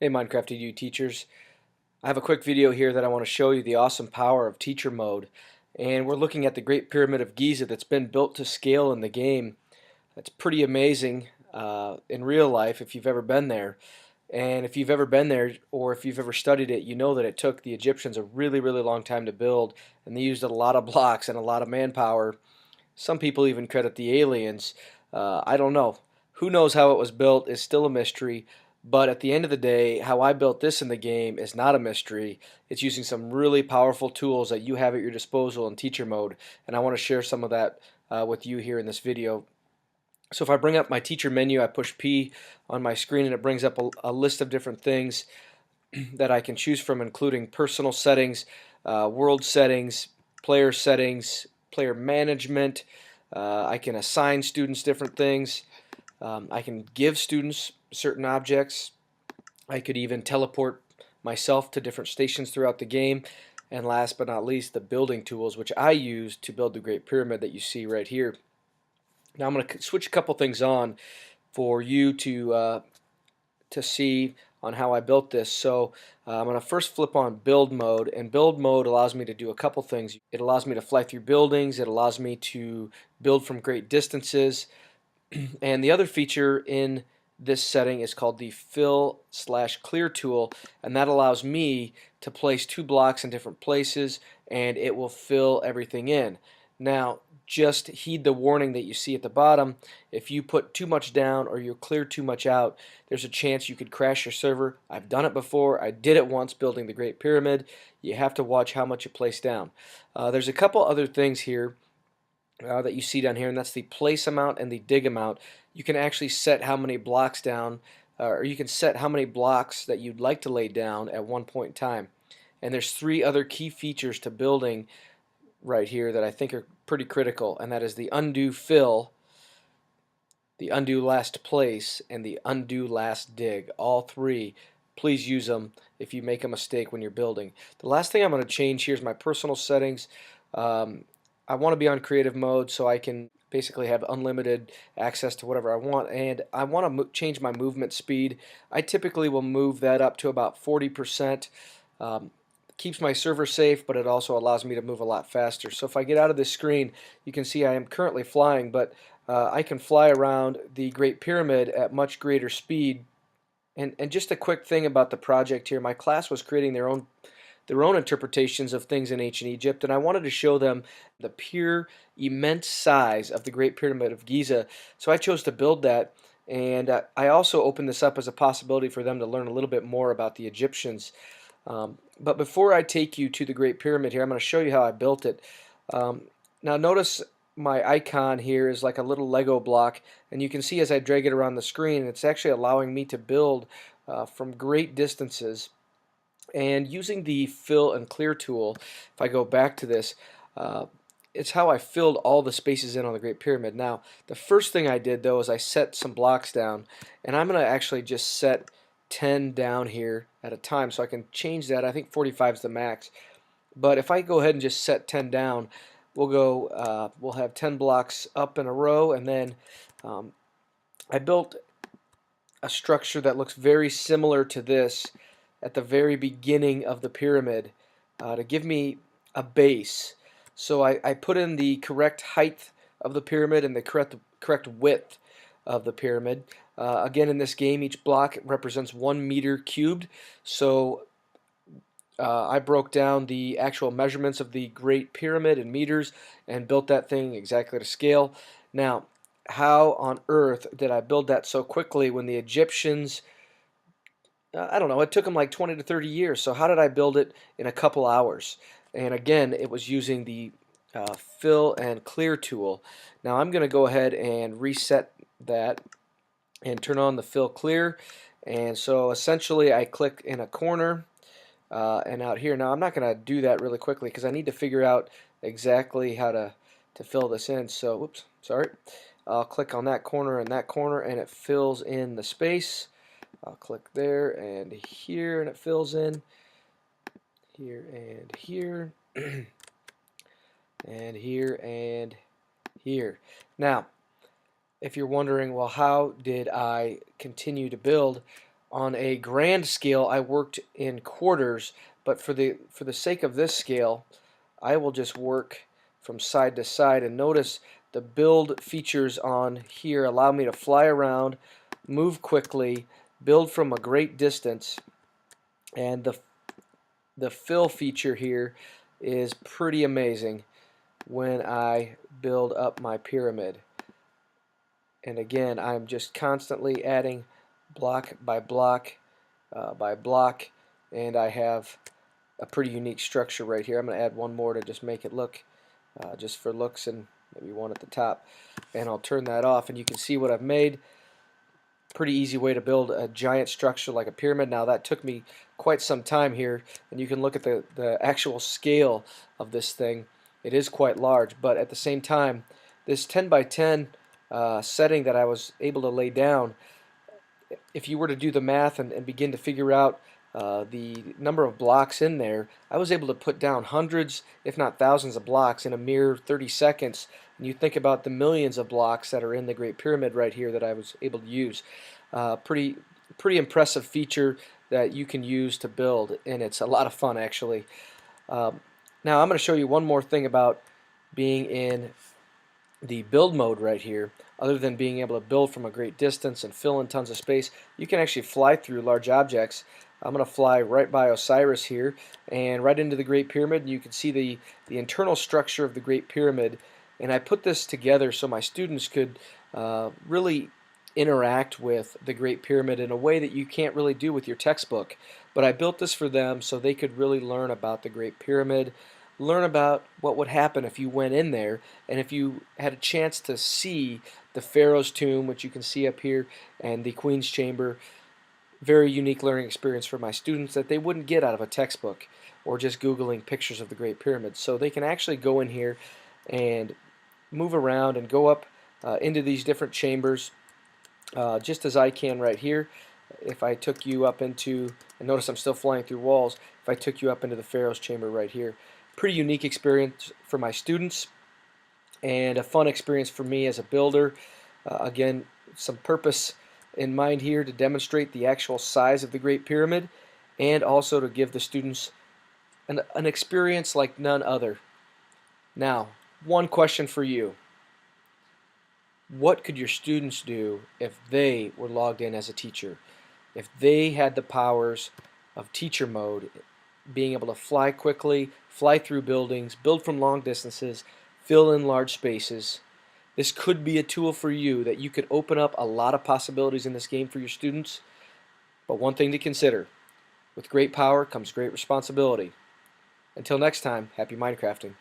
Hey Minecraft EDU teachers, I have a quick video here that I want to show you the awesome power of teacher mode, and we're looking at the Great Pyramid of Giza that's been built to scale in the game. That's pretty amazing in real life if you've ever been there, and if you've ever been there or if you've ever studied it, you know that it took the Egyptians a really long time to build, and they used a lot of blocks and a lot of manpower. Some people even credit the aliens. I don't know. Who knows how it was built is still a mystery, but at the end of the day, how I built this in the game is not a mystery. It's using some really powerful tools that you have at your disposal in teacher mode, and I want to share some of that with you here in this video. So if I bring up my teacher menu, I push P on my screen and it brings up a list of different things that I can choose from, including personal settings, world settings, player management. I can assign students different things. I can give students certain objects. I could even teleport myself to different stations throughout the game. And last but not least, the building tools, which I use to build the Great Pyramid that you see right here. Now I'm going to switch a couple things on for you to see on how I built this. So I'm going to first flip on build mode, and build mode allows me to do a couple things. It allows me to fly through buildings, it allows me to build from great distances, and the other feature in this setting is called the fill/clear tool, and that allows me to place two blocks in different places and it will fill everything in. Now just heed the warning that you see at the bottom. If you put too much down or you clear too much out, there's a chance you could crash your server. I've done it before. I did it once building the Great Pyramid. You have to watch how much you place down. There's a couple other things here that you see down here, and that's the place amount and the dig amount. You can actually set how many blocks down, or you can set how many blocks that you'd like to lay down at one point in time. And there's three other key features to building right here that I think are pretty critical, and that is the undo fill, the undo last place, and the undo last dig. All three, please use them if you make a mistake when you're building. The last thing I'm going to change here is my personal settings. I want to be on creative mode so I can basically have unlimited access to whatever I want, and I want to change my movement speed. I typically will move that up to about 40%. Keeps my server safe, but it also allows me to move a lot faster. So if I get out of this screen, you can see I am currently flying, but I can fly around the Great Pyramid at much greater speed. And just a quick thing about the project here, my class was creating their own interpretations of things in ancient Egypt, and I wanted to show them the pure immense size of the Great Pyramid of Giza. So I chose to build that, and I also opened this up as a possibility for them to learn a little bit more about the Egyptians. But before I take you to the Great Pyramid here, I'm going to show you how I built it. Now notice my icon here is like a little Lego block, and you can see as I drag it around the screen, it's actually allowing me to build from great distances. And using the fill and clear tool, if I go back to this, it's how I filled all the spaces in on the Great Pyramid. Now, the first thing I did though is I set some blocks down, and I'm going to actually just set 10 down here at a time, so I can change that. I think 45 is the max, but if I go ahead and just set 10 down, we'll have 10 blocks up in a row, and then I built a structure that looks very similar to this at the very beginning of the pyramid to give me a base. So I put in the correct height of the pyramid and the correct width of the pyramid. Again, in this game, each block represents 1 meter cubed. So I broke down the actual measurements of the Great Pyramid in meters and built that thing exactly to scale. Now, how on earth did I build that so quickly when the Egyptians, I don't know, it took them like 20 to 30 years. So how did I build it in a couple hours? And again, it was using the fill and clear tool. Now I'm going to go ahead and reset that and turn on the fill clear. And so essentially I click in a corner and out here. Now I'm not going to do that really quickly because I need to figure out exactly how to fill this in. So whoops, sorry. I'll click on that corner and it fills in the space. I'll click there and here and it fills in here and here and here and here. Now if you're wondering, well, how did I continue to build On a grand scale, I worked in quarters, but for the sake of this scale, I will just work from side to side. And notice the build features on here allow me to fly around, move quickly, build from a great distance, and the fill feature here is pretty amazing when I build up my pyramid. And again, I'm just constantly adding block by block by block, and I have a pretty unique structure right here. I'm going to add one more to just make it look just for looks, and maybe one at the top, and I'll turn that off and you can see what I've made. Pretty easy way to build a giant structure like a pyramid. Now that took me quite some time here, and you can look at the actual scale of this thing. It is quite large, but at the same time, this 10 by 10 setting that I was able to lay down, if you were to do the math and begin to figure out the number of blocks in there, I was able to put down hundreds, if not thousands of blocks in a mere 30 seconds. And you think about the millions of blocks that are in the Great Pyramid right here that I was able to use. Pretty impressive feature that you can use to build, and it's a lot of fun actually. Now I'm going to show you one more thing about being in the build mode right here. Other than being able to build from a great distance and fill in tons of space, you can actually fly through large objects. I'm going to fly right by Osiris here and right into the Great Pyramid, and you can see the internal structure of the Great Pyramid. And I put this together so my students could really interact with the Great Pyramid in a way that you can't really do with your textbook. But I built this for them so they could really learn about the Great Pyramid, learn about what would happen if you went in there, and if you had a chance to see the Pharaoh's tomb, which you can see up here, and the Queen's chamber. Very unique learning experience for my students that they wouldn't get out of a textbook or just Googling pictures of the Great Pyramid. So they can actually go in here and move around and go up into these different chambers, just as I can right here. If I took you up into, and notice I'm still flying through walls, if I took you up into the Pharaoh's chamber right here. Pretty unique experience for my students and a fun experience for me as a builder. Again, some purpose in mind here to demonstrate the actual size of the Great Pyramid, and also to give the students an experience like none other. Now, one question for you. What could your students do if they were logged in as a teacher? If they had the powers of teacher mode, being able to fly quickly, fly through buildings, build from long distances, fill in large spaces. This could be a tool for you that you could open up a lot of possibilities in this game for your students. But one thing to consider, with great power comes great responsibility. Until next time, happy Minecrafting.